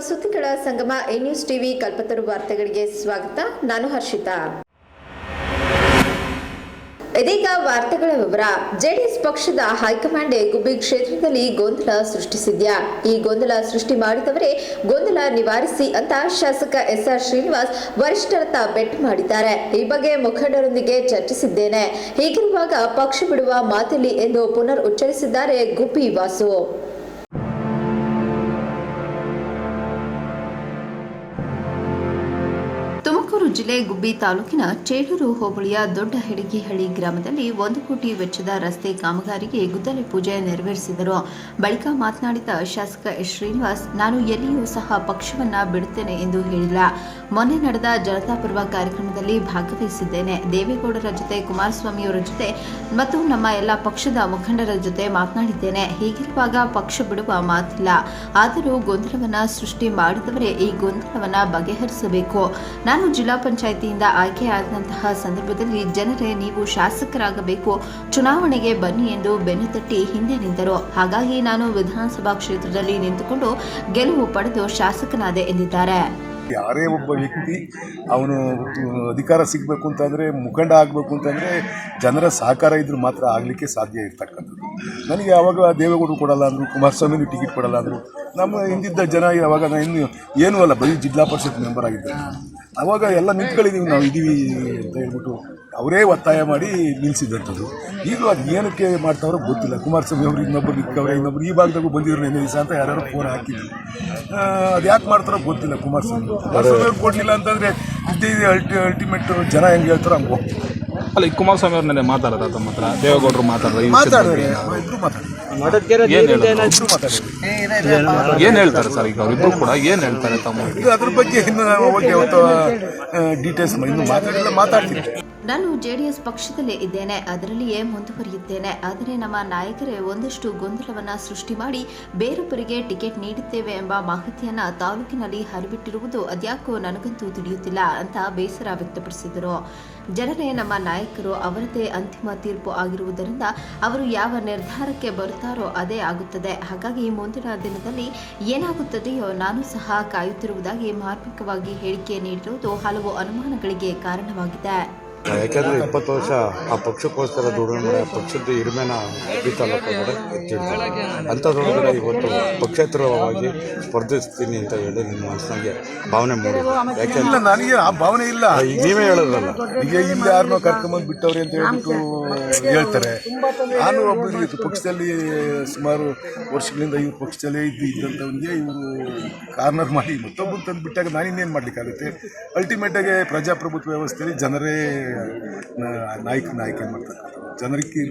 ಸುದ್ದಿಗಳ ಸಂಗಮ news TV ಕಲ್ಪತರು ವಾರ್ತೆಗಳಿಗೆ ಸ್ವಾಗತ. ನಾನು ಹರ್ಷಿತಾ. ಇದೀಗ ವಾರ್ತೆಗಳ ವಿವರ. ಜೆಡಿಎಸ್ ಪಕ್ಷದ ಹೈಕಮಾಂಡ್ ಗುಬ್ಬಿ ಕ್ಷೇತ್ರದಲ್ಲಿ ಗೊಂದಲ ಸೃಷ್ಟಿಸಿದ್ಯಾ? ಈ ಗೊಂದಲ ಸೃಷ್ಟಿ ಮಾಡಿದವರೇ ಗೊಂದಲ ನಿವಾರಿಸಿ ಅಂತ ಶಾಸಕ ಎಸ್ಆರ್ ಶ್ರೀನಿವಾಸ್ ವರಿಷ್ಠರತ್ತ ಬೆಟ್ ಮಾಡಿದ್ದಾರೆ. ಈ ಬಗ್ಗೆ ಮುಖಂಡರೊಂದಿಗೆ ಚರ್ಚಿಸಿದ್ದೇನೆ. ಹೀಗಿರುವಾಗ ಪಕ್ಷ ಬಿಡುವ ಮಾತಿಲ್ಲಿ ಎಂದು ಪುನರ್ ಉಚ್ಚರಿಸಿದ್ದಾರೆ ಗುಬ್ಬಿ ವಾಸು. ತುಮಕೂರು ಜಿಲ್ಲೆ ಗುಬ್ಬಿ ತಾಲೂಕಿನ ಚೇಳೂರು ಹೋಬಳಿಯ ದೊಡ್ಡ ಹೆಡಗಿಹಳ್ಳಿ ಗ್ರಾಮದಲ್ಲಿ 1 ಕೋಟಿ ವೆಚ್ಚದ ರಸ್ತೆ ಕಾಮಗಾರಿಗೆ ಗುದ್ದಲಿ ಪೂಜೆ ನೆರವೇರಿಸಿದರು. ಬಳಿಕ ಮಾತನಾಡಿದ ಶಾಸಕ ಎಸ್ ಶ್ರೀನಿವಾಸ್, ನಾನು ಎಲ್ಲಿಯೂ ಸಹ ಪಕ್ಷವನ್ನ ಬಿಡುತ್ತೇನೆ ಎಂದು ಹೇಳಿಲ್ಲ. ಮೊನ್ನೆ ನಡೆದ ಜನತಾ ಪರ್ವ ಕಾರ್ಯಕ್ರಮದಲ್ಲಿ ಭಾಗವಹಿಸಿದ್ದೇನೆ. ದೇವೇಗೌಡರ ಜೊತೆ, ಕುಮಾರಸ್ವಾಮಿಯವರ ಜೊತೆ ಮತ್ತು ನಮ್ಮ ಎಲ್ಲ ಪಕ್ಷದ ಮುಖಂಡರ ಜೊತೆ ಮಾತನಾಡಿದ್ದೇನೆ. ಹೀಗಿರುವಾಗ ಪಕ್ಷ ಬಿಡುವ ಮಾತಿಲ್ಲ. ಆದರೂ ಗೊಂದಲವನ್ನ ಸೃಷ್ಟಿ ಮಾಡಿದವರೇ ಈ ಗೊಂದಲವನ್ನ ಬಗೆಹರಿಸಬೇಕು. ನಾನು ಜಿಲ್ಲಾ ಪಂಚಾಯಿತಿಯಿಂದ ಆಯ್ಕೆಯಾದಂತಹ ಸಂದರ್ಭದಲ್ಲಿ ಜನರೇ ನೀವು ಶಾಸಕರಾಗಬೇಕು, ಚುನಾವಣೆಗೆ ಬನ್ನಿ ಎಂದು ಬೆನ್ನು ತಟ್ಟಿ ಹಿಂದೆ ನಿಂತರು. ಹಾಗಾಗಿ ನಾನು ವಿಧಾನಸಭಾ ಕ್ಷೇತ್ರದಲ್ಲಿ ನಿಂತುಕೊಂಡು ಗೆಲುವು ಪಡೆದು ಶಾಸಕನಾದೆ ಎಂದಿದ್ದಾರೆ. ಯಾರೇ ಒಬ್ಬ ವ್ಯಕ್ತಿ ಅವನು ಅಧಿಕಾರ ಸಿಗಬೇಕು ಅಂತಂದರೆ, ಮುಖಂಡ ಆಗಬೇಕು ಅಂತಂದರೆ ಜನರ ಸಹಕಾರ ಇದ್ರೂ ಮಾತ್ರ ಆಗಲಿಕ್ಕೆ ಸಾಧ್ಯ ಇರ್ತಕ್ಕಂಥದ್ದು. ನನಗೆ ಯಾವಾಗ ದೇವೇಗೌಡರು ಕೊಡಲ್ಲ ಅಂದರು, ಕುಮಾರಸ್ವಾಮಿನೂ ಟಿಕೆಟ್ ಕೊಡಲ್ಲ ಅಂದರು. ನಮ್ಮ ಹಿಂದಿದ್ದ ಜನ ಯಾವಾಗ ನಾನು ಇನ್ನು ಏನೂ ಅಲ್ಲ, ಬರೀ ಜಿಲ್ಲಾ ಪರಿಷತ್ ಮೆಂಬರ್ ಆಗಿದ್ದೆ. ಆವಾಗ ಎಲ್ಲ ನಿಂತ್ಕೊಂಡಿದ್ದೀವಿ, ನಾವು ಇದ್ದೀವಿ ಅಂತ ಹೇಳ್ಬಿಟ್ಟು ಅವರೇ ಒತ್ತಾಯ ಮಾಡಿ ನಿಲ್ಲಿಸಿದಂಥದ್ದು. ಈಗಲೂ ಅದು ಏನಕ್ಕೆ ಮಾಡ್ತಾವ್ರೋ ಗೊತ್ತಿಲ್ಲ. ಕುಮಾರಸ್ವಾಮಿ ಅವರು ಇನ್ನೊಬ್ಬರು ಈ ಭಾಗದಾಗೂ ಬಂದಿದ್ರು ನೆನೆ ದಿವಸ ಅಂತ ಯಾರು ಫೋನ್ ಹಾಕಿದ್ರು. ಅದು ಯಾಕೆ ಮಾಡ್ತಾರೋ ಗೊತ್ತಿಲ್ಲ. ಕುಮಾರಸ್ವಾಮಿ ಅವ್ರು ಕೊಡಲಿಲ್ಲ ಅಂತಂದರೆ ಇದೇ ಅಲ್ಟಿಮೇಟ್ ಜನ ಹೆಂಗೆ ಹೇಳ್ತಾರೋ ಹಂಗೆ ಹೋಗ್ತೀವಿ. ಅಲ್ಲ, ಈ ಕುಮಾರಸ್ವಾಮಿ ಅವ್ರ ಮೇಲೆ ಮಾತಾಡೋದು ತಮ್ಮ ಹತ್ರ, ದೇವೇಗೌಡರು ಮಾತಾಡಿದ್ರೆ ಏನ್ ಹೇಳ್ತಾರೆ ಸರ್? ಈಗ ಅವರಿಬ್ರು ಕೂಡ ಏನ್ ಹೇಳ್ತಾರೆ ತಮ್ಮ ಅದ್ರ ಬಗ್ಗೆ ಇನ್ನು ಡೀಟೇಲ್ಸ್ ಇನ್ನು ಮಾತಾಡ್ತೀನಿ. ನಾನು ಜೆಡಿಎಸ್ ಪಕ್ಷದಲ್ಲೇ ಇದ್ದೇನೆ, ಅದರಲ್ಲಿಯೇ ಮುಂದುವರಿಯುತ್ತೇನೆ. ಆದರೆ ನಮ್ಮ ನಾಯಕರೇ ಒಂದಷ್ಟು ಗೊಂದಲವನ್ನ ಸೃಷ್ಟಿ ಮಾಡಿ ಬೇರೊಬ್ಬರಿಗೆ ಟಿಕೆಟ್ ನೀಡುತ್ತೇವೆ ಎಂಬ ಮಾಹಿತಿಯನ್ನ ತಾಲೂಕಿನಲ್ಲಿ ಹರಿಬಿಟ್ಟಿರುವುದು ಅದ್ಯಾಕೋ ನನಗಂತೂ ತಿಳಿಯುತ್ತಿಲ್ಲ ಅಂತ ಬೇಸರ ವ್ಯಕ್ತಪಡಿಸಿದರು. ಜನರೇ ನಮ್ಮ ನಾಯಕರು, ಅವರದೇ ಅಂತಿಮ ತೀರ್ಪು ಆಗಿರುವುದರಿಂದ ಅವರು ಯಾವ ನಿರ್ಧಾರಕ್ಕೆ ಬರುತ್ತಾರೋ ಅದೇ ಆಗುತ್ತದೆ. ಹಾಗಾಗಿ ಮುಂದಿನ ದಿನದಲ್ಲಿ ಏನಾಗುತ್ತದೆಯೋ ನಾನು ಸಹ ಕಾಯುತ್ತಿರುವುದಾಗಿ ಮಾರ್ಮಿಕವಾಗಿ ಹೇಳಿಕೆ ನೀಡಿರುವುದು ಹಲವು ಅನುಮಾನಗಳಿಗೆ ಕಾರಣವಾಗಿದೆ. ಯಾಕೆಂದರೆ 20 ವರ್ಷ ಆ ಪಕ್ಷಕ್ಕೋಸ್ಕರ ದುಡಿಮೆ ಪಕ್ಷದ ಹಿರಿಮೆನ ತಾಲೂಕುಗಡೆ ಎತ್ತಿಡ್ತಾರೆ. ಅಂಥದ್ರೊಳಗಡೆ ಇವತ್ತು ಪಕ್ಷೇತರವಾಗಿ ಸ್ಪರ್ಧಿಸ್ತೀನಿ ಅಂತ ಹೇಳಿ ನಿಮ್ಮ ಮನಸ್ಸಿನಾಗೆ ಭಾವನೆ ಮೂಡಿದೆ. ಯಾಕೆಂದ್ರೆ ನನಗೆ ಆ ಭಾವನೆ ಇಲ್ಲ. ಈಗ ನೀವೇ ಹೇಳೋದಲ್ಲ, ಈಗ ಇಲ್ಲಿ ಯಾರನ್ನೋ ಕರ್ಕೊಂಬಂದು ಬಿಟ್ಟವ್ರೆ ಅಂತ ಹೇಳ್ಬಿಟ್ಟು ಹೇಳ್ತಾರೆ. ನಾನು ಒಬ್ಬರಿಗೆ ಪಕ್ಷದಲ್ಲಿ ಸುಮಾರು ವರ್ಷಗಳಿಂದ ಇವ್ರ ಪಕ್ಷದಲ್ಲೇ ಇದ್ದಂಥವ್ರಿಗೆ ಇವರು ಕಾರ್ನರ್ ಮಾಡಿ ಮತ್ತೊಬ್ಬರು ತಂದು ಬಿಟ್ಟಾಗ ನಾನಿನ್ನೇನು ಮಾಡಲಿಕ್ಕಾಗುತ್ತೆ? ಅಲ್ಟಿಮೇಟಾಗಿ ಪ್ರಜಾಪ್ರಭುತ್ವ ವ್ಯವಸ್ಥೆಯಲ್ಲಿ ಜನರೇ ನಾಯಕನ ಆಯ್ಕೆ ಮಾಡ್ತಕ್ಕಂಥದ್ದು, ಜನರಿಗೆ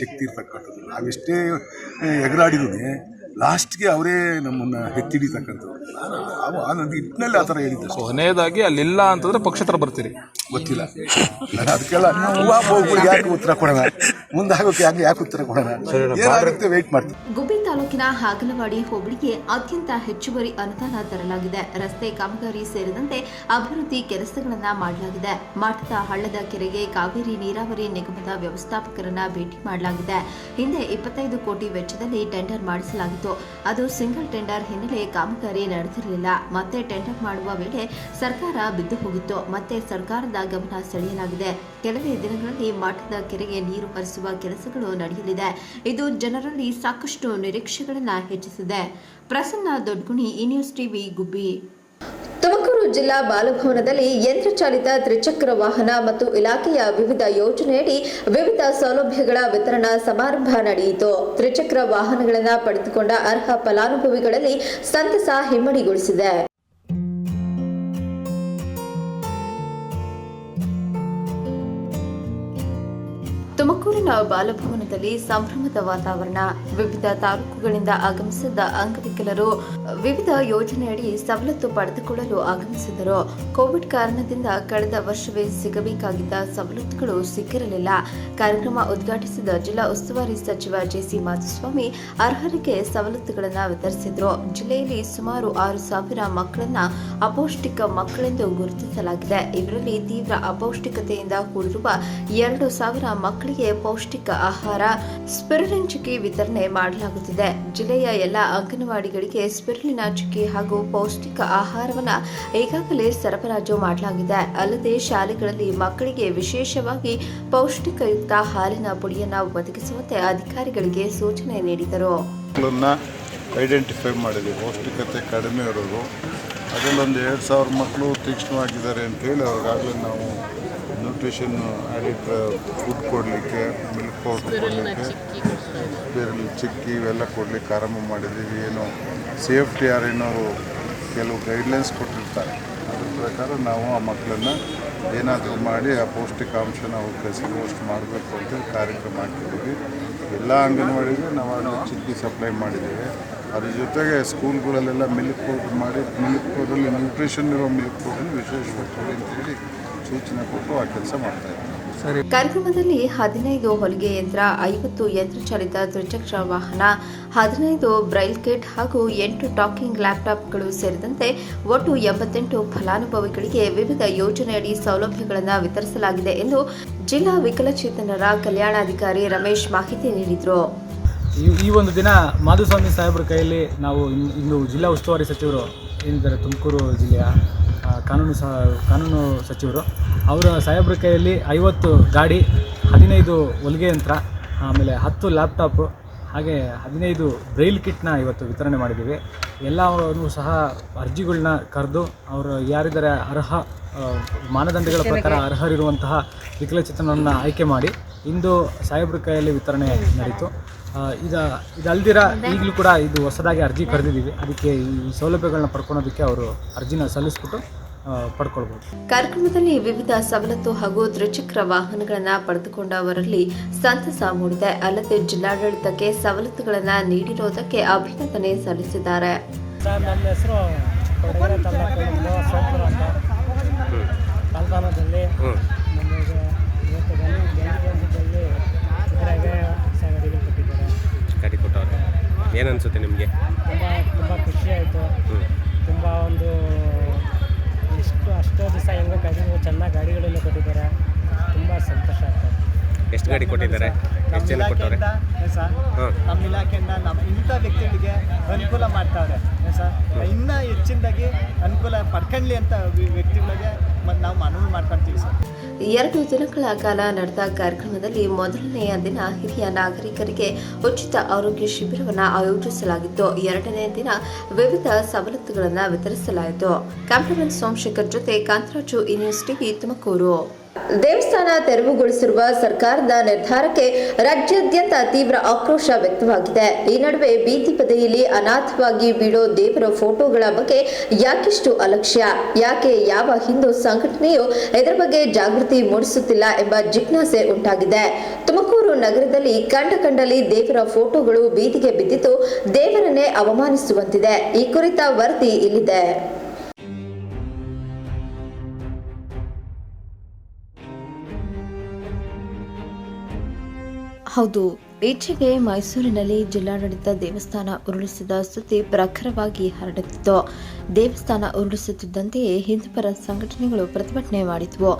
ಶಕ್ತಿ ಇರ್ತಕ್ಕಂಥದ್ದು. ನಾವೆಷ್ಟೇ ಎಗರಾಡಿದ್ರು ಲಾಸ್ಟ್ಗೆ ಅವರೇ ನಮ್ಮನ್ನು ಎತ್ತಿಡಿತಕ್ಕಂಥದ್ದು. ನನಗೆ ಇಟ್ನಲ್ಲಿ ಆ ಥರ ಹೇಳಿದ್ದೆ. ಕೊನೆಯದಾಗಿ ಅಲ್ಲಿಲ್ಲ ಅಂತಂದ್ರೆ ಪಕ್ಷೇತರ ಬರ್ತೀರಿ? ಗೊತ್ತಿಲ್ಲ. ಅದಕ್ಕೆಲ್ಲ ಹೋಗ್ಬಿಟ್ಟು ಯಾಕೆ ಉತ್ತರ ಕೊಡೋಣ, ಮುಂದಾಗೋಕೆ ಯಾಕೆ ಉತ್ತರ ಕೊಡೋಣ, ಏನಾಗುತ್ತೆ ವೆಯ್ಟ್ ಮಾಡ್ತೀವಿ. ಗುಬ್ಬಿ ತಾಲೂಕಿನ ಹಾಗಲವಾಡಿ ಹೋಬಳಿಗೆ ಅತ್ಯಂತ ಹೆಚ್ಚುವರಿ ಅನುದಾನ ತರಲಾಗಿದೆ. ರಸ್ತೆ ಕಾಮಗಾರಿ ಸೇರಿದಂತೆ ಅಭಿವೃದ್ಧಿ ಕೆಲಸಗಳನ್ನ ಮಾಡಲಾಗಿದೆ. ಮಠದ ಹಳ್ಳದ ಕೆರೆಗೆ ಕಾವೇರಿ ನೀರಾವರಿ ನಿಗಮದ ವ್ಯವಸ್ಥಾಪಕರನ್ನ ಭೇಟಿ ಮಾಡಲಾಗಿದೆ. ಹಿಂದೆ 25 ಕೋಟಿ ವೆಚ್ಚದಲ್ಲಿ ಟೆಂಡರ್ ಮಾಡಿಸಲಾಗಿತ್ತು. ಅದು ಸಿಂಗಲ್ ಟೆಂಡರ್ ಹಿನ್ನೆಲೆ ಕಾಮಗಾರಿ ನಡೆದಿರಲಿಲ್ಲ. ಮತ್ತೆ ಟೆಂಡರ್ ಮಾಡುವ ವೇಳೆ ಸರ್ಕಾರ ಬಿದ್ದು ಹೋಗಿತ್ತು. ಮತ್ತೆ ಸರ್ಕಾರದ ಗಮನ ಸೆಳೆಯಲಾಗಿದೆ. ಕೆಲವೇ ದಿನಗಳಲ್ಲಿ ಮಠದ ಕೆರೆಗೆ ನೀರು ಹರಿಸುವ ಕೆಲಸಗಳು ನಡೆಯಲಿದೆ. ಇದು ಜನರಲ್ಲಿ ಸಾಕಷ್ಟು ನಿರೀಕ್ಷೆಗಳನ್ನು ಹೆಚ್ಚಿಸಿದೆ. ಪ್ರಸನ್ನ ದೊಡ್ಗುಣಿ, ನ್ಯೂಸ್ ಟಿವಿ, ಗುಬ್ಬಿ. ತುಮಕೂರು ಜಿಲ್ಲಾ ಬಾಲಭವನದಲ್ಲಿ ಯಂತ್ರಚಾಲಿತ ತ್ರಿಚಕ್ರ ವಾಹನ ಮತ್ತು ಇಲಾಖೆಯ ವಿವಿಧ ಯೋಜನೆಯಡಿ ವಿವಿಧ ಸೌಲಭ್ಯಗಳ ವಿತರಣಾ ಸಮಾರಂಭ ನಡೆಯಿತು. ತ್ರಿಚಕ್ರ ವಾಹನಗಳನ್ನು ಪಡೆದುಕೊಂಡ ಅರ್ಹ ಫಲಾನುಭವಿಗಳಲ್ಲಿ ಸಂತಸ ಹಿಮ್ಮಡಿಗೊಳಿಸಿದೆ. ತುಮಕೂರಿನ ಬಾಲಭವನದಲ್ಲಿ ಸಂಭ್ರಮದ ವಾತಾವರಣ. ವಿವಿಧ ತಾಲೂಕುಗಳಿಂದ ಆಗಮಿಸಿದ ಅಂಗವಿಕಲರು ವಿವಿಧ ಯೋಜನೆಯಡಿ ಸವಲತ್ತು ಪಡೆದುಕೊಳ್ಳಲು ಆಗಮಿಸಿದರು. ಕೋವಿಡ್ ಕಾರಣದಿಂದ ಕಳೆದ ವರ್ಷವೇ ಸಿಗಬೇಕಾಗಿದ್ದ ಸವಲತ್ತುಗಳು ಸಿಕ್ಕಿರಲಿಲ್ಲ. ಕಾರ್ಯಕ್ರಮ ಉದ್ಘಾಟಿಸಿದ ಜಿಲ್ಲಾ ಉಸ್ತುವಾರಿ ಸಚಿವ ಜೆಸಿ ಮಾಧುಸ್ವಾಮಿ ಅರ್ಹರಿಗೆ ಸವಲತ್ತುಗಳನ್ನು ವಿತರಿಸಿದರು. ಜಿಲ್ಲೆಯಲ್ಲಿ ಸುಮಾರು 6,000 ಮಕ್ಕಳನ್ನ ಅಪೌಷ್ಟಿಕ ಮಕ್ಕಳೆಂದು ಗುರುತಿಸಲಾಗಿದೆ. ಇವರಲ್ಲಿ ತೀವ್ರ ಅಪೌಷ್ಟಿಕತೆಯಿಂದ ಕೂಡಿರುವ 2,000 ಮಕ್ಕಳಿಗೆ ಪೌಷ್ಟಿಕ ಆಹಾರ ಸ್ಪಿರುಲಿನ್ ಚಿಕ್ಕಿ ವಿತರಣೆ ಮಾಡಲಾಗುತ್ತಿದೆ. ಜಿಲ್ಲೆಯ ಎಲ್ಲ ಅಂಗನವಾಡಿಗಳಿಗೆ ಸ್ಪಿರುಲಿನ ಚಿಕ್ಕಿ ಹಾಗೂ ಪೌಷ್ಟಿಕ ಆಹಾರವನ್ನು ಈಗಾಗಲೇ ಸರಬರಾಜು ಮಾಡಲಾಗಿದೆ. ಅಲ್ಲದೆ ಶಾಲೆಗಳಲ್ಲಿ ಮಕ್ಕಳಿಗೆ ವಿಶೇಷವಾಗಿ ಪೌಷ್ಟಿಕಯುಕ್ತ ಹಾಲಿನ ಪುಡಿಯನ್ನು ಒದಗಿಸುವಂತೆ ಅಧಿಕಾರಿಗಳಿಗೆ ಸೂಚನೆ ನೀಡಿದರು. ಐಡೆಂಟಿಫೈ ಮಾಡಿದ್ವಿ, ಪೌಷ್ಟಿಕತೆ ಕಡಿಮೆ ಇರೋದು. ಅದರಲ್ಲೊಂದು 2000 ಮಕ್ಕಳು ತೀಕ್ಷ್ಣವಾಗಿದ್ದಾರೆ ಅಂತೇಳಿ ಅವ್ರಿಗಾಗಲೇ ನಾವು ನ್ಯೂಟ್ರಿಷನ್ ಆ್ಯಡಿಡ್ ಫುಡ್ ಕೊಡಲಿಕ್ಕೆ, ಮಿಲ್ಕ್ ಪೌಡ್ರ್ ಕೊಡಲಿಕ್ಕೆ, ಬೇರೆ ಚಿಕ್ಕಿ ಇವೆಲ್ಲ ಕೊಡಲಿಕ್ಕೆ ಆರಂಭ ಮಾಡಿದ್ದೀವಿ. ಏನು CFTR ಏನವರು ಕೆಲವು ಗೈಡ್ಲೈನ್ಸ್ ಕೊಟ್ಟಿರ್ತಾರೆ, ಅದ್ರ ಪ್ರಕಾರ ನಾವು ಆ ಮಕ್ಕಳನ್ನು ಏನಾದರೂ ಮಾಡಿ ಆ ಪೌಷ್ಟಿಕಾಂಶನ ಅವ್ರಿಗೆ ಸಿಗುವಷ್ಟು ಮಾಡಬೇಕು ಅಂತೇಳಿ ಕಾರ್ಯಕ್ರಮ ಹಾಕಿದ್ದೀವಿ. ಎಲ್ಲ ಅಂಗನವಾಡಿಗೂ ನಾವು ಅದನ್ನು ಚಿಕ್ಕಿ ಸಪ್ಲೈ ಮಾಡಿದ್ದೇವೆ. ಅದ್ರ ಜೊತೆಗೆ ಸ್ಕೂಲ್ಗಳಲ್ಲೆಲ್ಲ ಮಿಲ್ಕ್ ಪೌಡ್ರ್ ಮಾಡಿ, ಮಿಲ್ಕ್ ಪೌಡ್ರಲ್ಲಿ ನ್ಯೂಟ್ರಿಷನ್ ಇರೋ ಮಿಲ್ಕ್ ಪೌಡ್ರಲ್ಲಿ ವಿಶೇಷವಾಗಿ ಕೊಡಿ ಅಂತೇಳಿ ಸೂಚನೆ ಕೊಟ್ಟು ಆ ಕೆಲಸ ಮಾಡ್ತಾಯಿದ್ದೀವಿ. ಕಾರ್ಯಕ್ರಮದಲ್ಲಿ 15 ಹೊಲಿಗೆ ಯಂತ್ರ, 50 ಯಂತ್ರಚಾಲಿತ ದ್ವಿಚಕ್ರ ವಾಹನ, 15 ಬ್ರೈಲ್ ಕಿಟ್ ಹಾಗೂ 8 ಟಾಕಿಂಗ್ ಲ್ಯಾಪ್ಟಾಪ್ಗಳು ಸೇರಿದಂತೆ ಒಟ್ಟು 88 ಫಲಾನುಭವಿಗಳಿಗೆ ವಿವಿಧ ಯೋಜನೆಯಡಿ ಸೌಲಭ್ಯಗಳನ್ನು ವಿತರಿಸಲಾಗಿದೆ ಎಂದು ಜಿಲ್ಲಾ ವಿಕಲಚೇತನರ ಕಲ್ಯಾಣಾಧಿಕಾರಿ ರಮೇಶ್ ಮಾಹಿತಿ ನೀಡಿದರು. ಈ ಒಂದು ದಿನ ಮಾಧುಸ್ವಾಮಿ ಸಾಹೇಬ್ರ ಕೈಯಲ್ಲಿ ನಾವು ಇಂದು ಜಿಲ್ಲಾ ಉಸ್ತುವಾರಿ ಸಚಿವರು ಏನಿದ್ದಾರೆ, ತುಮಕೂರು ಜಿಲ್ಲೆಯ ಕಾನೂನು ಸಚಿವರು, ಅವರ ಸಾಹೇಬ್ರ ಕೈಯಲ್ಲಿ 50 ಗಾಡಿ, 15 ಹೊಲಿಗೆ ಯಂತ್ರ, ಆಮೇಲೆ 10 ಲ್ಯಾಪ್ಟಾಪು, ಹಾಗೆ 15 ಬ್ರೈಲ್ ಕಿಟ್ನ ಇವತ್ತು ವಿತರಣೆ ಮಾಡಿದ್ದೀವಿ. ಎಲ್ಲರೂ ಸಹ ಅರ್ಜಿಗಳನ್ನ ಕರೆದು ಅವರು ಯಾರಿದ್ದಾರೆ ಅರ್ಹ ಮಾನದಂಡಗಳ ಪ್ರಕಾರ ಅರ್ಹರಿರುವಂತಹ ವಿಕಲಚೇತನರನ್ನು ಆಯ್ಕೆ ಮಾಡಿ ಇಂದು ಸಾಹೇಬ್ರ ಕೈಯಲ್ಲಿ ವಿತರಣೆ ನಡೀತು. ಇದಲ್ದಿರ ಈಗಲೂ ಕೂಡ ಇದು ಹೊಸದಾಗಿ ಅರ್ಜಿ ಕರೆದಿದ್ದೀವಿ. ಅದಕ್ಕೆ ಈ ಸೌಲಭ್ಯಗಳನ್ನ ಪಡ್ಕೊಳೋದಕ್ಕೆ ಅವರು ಅರ್ಜಿನ ಸಲ್ಲಿಸ್ಬಿಟ್ಟು ಪಡ್ಕೊಳ್ಬೋದು. ಕಾರ್ಯಕ್ರಮದಲ್ಲಿ ವಿವಿಧ ಸವಲತ್ತು ಹಾಗೂ ದ್ವಿಚಕ್ರ ವಾಹನಗಳನ್ನು ಪಡೆದುಕೊಂಡವರಲ್ಲಿ ಸಂತಸ ಮೂಡಿದೆ. ಅಲ್ಲದೆ ಜಿಲ್ಲಾಡಳಿತಕ್ಕೆ ಸವಲತ್ತುಗಳನ್ನು ನೀಡಿರುವುದಕ್ಕೆ ಅಭಿನಂದನೆ ಸಲ್ಲಿಸಿದ್ದಾರೆ. ನನ್ನ ಹೆಸರು ಕಾಲ್ಪಾನದಲ್ಲಿ ನಮಗೆ ಇವತ್ತು ಗಾಡಿ ಕೊಟ್ಟವ್ರೆ. ಏನು ಅನಿಸುತ್ತೆ ನಿಮಗೆ? ತುಂಬ ಖುಷಿ ಆಯಿತು. ತುಂಬ ಒಂದು ಅಷ್ಟೋ ದಿವಸ ಹೆಂಗೋ ಕಾಯ್ದಿದ್ದೀವಿ, ಚೆನ್ನಾಗಿ ಗಾಡಿಗಳೆಲ್ಲ ಕೊಟ್ಟಿದ್ದಾರೆ. ತುಂಬ ಸಂತೋಷ ಆಗ್ತದೆ. ಎಷ್ಟು ಗಾಡಿ ಕೊಟ್ಟಿದ್ದಾರೆ? ಎಷ್ಟು ಜನ ಕೊಟ್ಟವ್ರೆ? ಸರ್, ನಮ್ಮ ಇಲಾಖೆಯಿಂದ ಇಂಥ ವ್ಯಕ್ತಿಗಳಿಗೆ ಅನುಕೂಲ ಮಾಡ್ತಾವ್ರೆ ಸರ್. ಇನ್ನೂ ಹೆಚ್ಚಿನದಾಗಿ ಅನುಕೂಲ ಪಡ್ಕೊಳ್ಳಿ ಅಂತ ವ್ಯಕ್ತಿಗಳಿಗೆ ನಾವು ಮನವಿ ಮಾಡ್ಕೊಳ್ತೀವಿ ಸರ್. 2 ದಿನಗಳ ಕಾಲ ನಡೆದ ಕಾರ್ಯಕ್ರಮದಲ್ಲಿ ಮೊದಲನೆಯ ದಿನ ಹಿರಿಯ ನಾಗರಿಕರಿಗೆ ಉಚಿತ ಆರೋಗ್ಯ ಶಿಬಿರವನ್ನು ಆಯೋಜಿಸಲಾಗಿತ್ತು. 2ನೇ ದಿನ ವಿವಿಧ ಸವಲತ್ತುಗಳನ್ನು ವಿತರಿಸಲಾಯಿತು. ಕ್ಯಾಮ್ರಾಮನ್ ಸೋಮಶೇಖರ್ ಜೊತೆ ಕಾಂತರಾಜು, ಈ ನ್ಯೂಸ್ ಟಿವಿ, ತುಮಕೂರು. ದೇವಸ್ಥಾನ ತೆರವುಗೊಳಿಸಿರುವ ಸರ್ಕಾರದ ನಿರ್ಧಾರಕ್ಕೆ ರಾಜ್ಯಾದ್ಯಂತ ತೀವ್ರ ಆಕ್ರೋಶ ವ್ಯಕ್ತವಾಗಿದೆ. ಈ ನಡುವೆ ಬೀದಿ ಬದಿಯಲ್ಲಿ ಅನಾಥವಾಗಿ ಬೀಳೋ ದೇವರ ಫೋಟೋಗಳ ಬಗ್ಗೆ ಯಾಕಿಷ್ಟು ಅಲಕ್ಷ್ಯ? ಯಾಕೆ ಯಾವ ಹಿಂದೂ ಸಂಘಟನೆಯು ಇದರ ಬಗ್ಗೆ ಜಾಗೃತಿ ಮೂಡಿಸುತ್ತಿಲ್ಲ ಎಂಬ ಜಿಜ್ಞಾಸೆ ಉಂಟಾಗಿದೆ. ತುಮಕೂರು ನಗರದಲ್ಲಿ ಕಂಡಲ್ಲಿ ದೇವರ ಫೋಟೋಗಳು ಬೀದಿಗೆ ಬಿದ್ದಿದ್ದು ದೇವರನ್ನೇ ಅವಮಾನಿಸುವಂತಿದೆ. ಈ ಕುರಿತ ವರದಿ ಇಲ್ಲಿದೆ. ಹೌದು, ಈಚೆಗೆ ಮೈಸೂರಿನಲ್ಲಿ ಜಿಲ್ಲಾಡಳಿತ ದೇವಸ್ಥಾನ ಉರುಳಿಸಿದ ಸುದ್ದಿ ಪ್ರಖರವಾಗಿ ಹರಡುತ್ತಿತ್ತು. ದೇವಸ್ಥಾನ ಉರುಳಿಸುತ್ತಿದ್ದಂತೆಯೇ ಹಿಂದೂಪರ ಸಂಘಟನೆಗಳು ಪ್ರತಿಭಟನೆ ಮಾಡಿದ್ವು.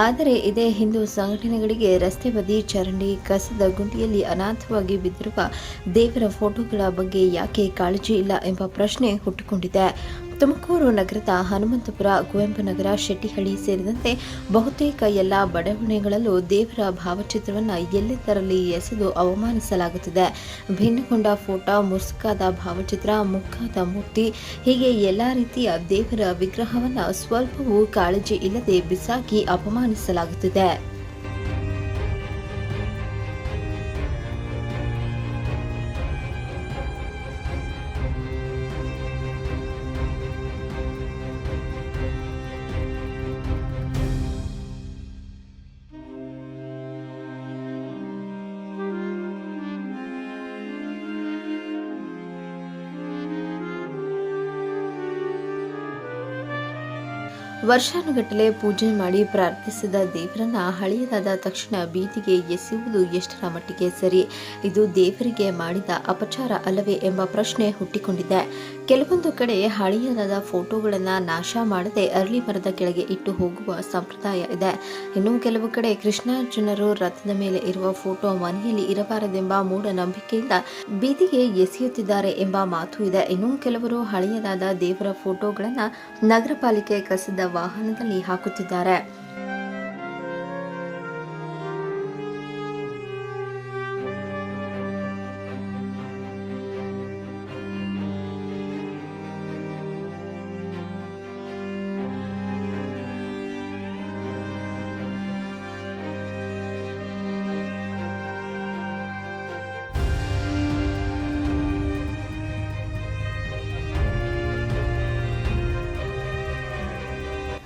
ಆದರೆ ಇದೇ ಹಿಂದೂ ಸಂಘಟನೆಗಳಿಗೆ ರಸ್ತೆ ಬದಿ ಚರಂಡಿ, ಕಸದ ಗುಂಡಿಯಲ್ಲಿ ಅನಾಥವಾಗಿ ಬಿದ್ದಿರುವ ದೇವರ ಫೋಟೋಗಳ ಬಗ್ಗೆ ಯಾಕೆ ಕಾಳಜಿ ಇಲ್ಲ ಎಂಬ ಪ್ರಶ್ನೆ ಹುಟ್ಟಿಕೊಂಡಿದೆ. ತುಮಕೂರು ನಗರದ ಹನುಮಂತಪುರ, ಕುವೆಂಪು ನಗರ, ಶೆಟ್ಟಿಹಳ್ಳಿ ಸೇರಿದಂತೆ ಬಹುತೇಕ ಎಲ್ಲ ಬಡಾವಣೆಗಳಲ್ಲೂ ದೇವರ ಭಾವಚಿತ್ರವನ್ನು ಎಲ್ಲೆಂದರಲ್ಲಿ ಎಸೆದು ಅವಮಾನಿಸಲಾಗುತ್ತಿದೆ. ಭಿನ್ನಗೊಂಡ ಫೋಟೋ, ಮುಸುಕಾದ ಭಾವಚಿತ್ರ, ಮುಖಾದ ಮೂರ್ತಿ, ಹೀಗೆ ಎಲ್ಲ ರೀತಿಯ ದೇವರ ವಿಗ್ರಹವನ್ನು ಸ್ವಲ್ಪವೂ ಕಾಳಜಿ ಇಲ್ಲದೆ ಬಿಸಾಕಿ ಅವಮಾನಿಸಲಾಗುತ್ತಿದೆ. ವರ್ಷಾನುಗಟ್ಟಲೆ ಪೂಜೆ ಮಾಡಿ ಪ್ರಾರ್ಥಿಸಿದ ದೇವರನ್ನ ಹಳೆಯದಾದ ತಕ್ಷಣ ಬೀದಿಗೆ ಎಸೆಯುವುದು ಎಷ್ಟರ ಮಟ್ಟಿಗೆ ಸರಿ? ಇದು ದೇವರಿಗೆ ಮಾಡಿದ ಅಪಚಾರ ಅಲ್ಲವೇ ಎಂಬ ಪ್ರಶ್ನೆ ಹುಟ್ಟಿಕೊಂಡಿದೆ. ಕೆಲವೊಂದು ಕಡೆ ಹಳೆಯದಾದ ಫೋಟೋಗಳನ್ನು ನಾಶ ಮಾಡದೆ ಅರಳಿ ಮರದ ಕೆಳಗೆ ಇಟ್ಟು ಹೋಗುವ ಸಂಪ್ರದಾಯ ಇದೆ. ಇನ್ನು ಕೆಲವು ಕಡೆ ಕೃಷ್ಣಾರ್ಜುನರು ರಥದ ಮೇಲೆ ಇರುವ ಫೋಟೋ ಮನೆಯಲ್ಲಿ ಇರಬಾರದೆಂಬ ಮೂಢನಂಬಿಕೆಯಿಂದ ಬೀದಿಗೆ ಎಸೆಯುತ್ತಿದ್ದಾರೆ ಎಂಬ ಮಾತು ಇದೆ. ಇನ್ನು ಕೆಲವರು ಹಳೆಯದಾದ ದೇವರ ಫೋಟೋಗಳನ್ನು ನಗರ ಪಾಲಿಕೆ ಕಸದ ವಾಹನದಲ್ಲಿ ಹಾಕುತ್ತಿದ್ದಾರೆ.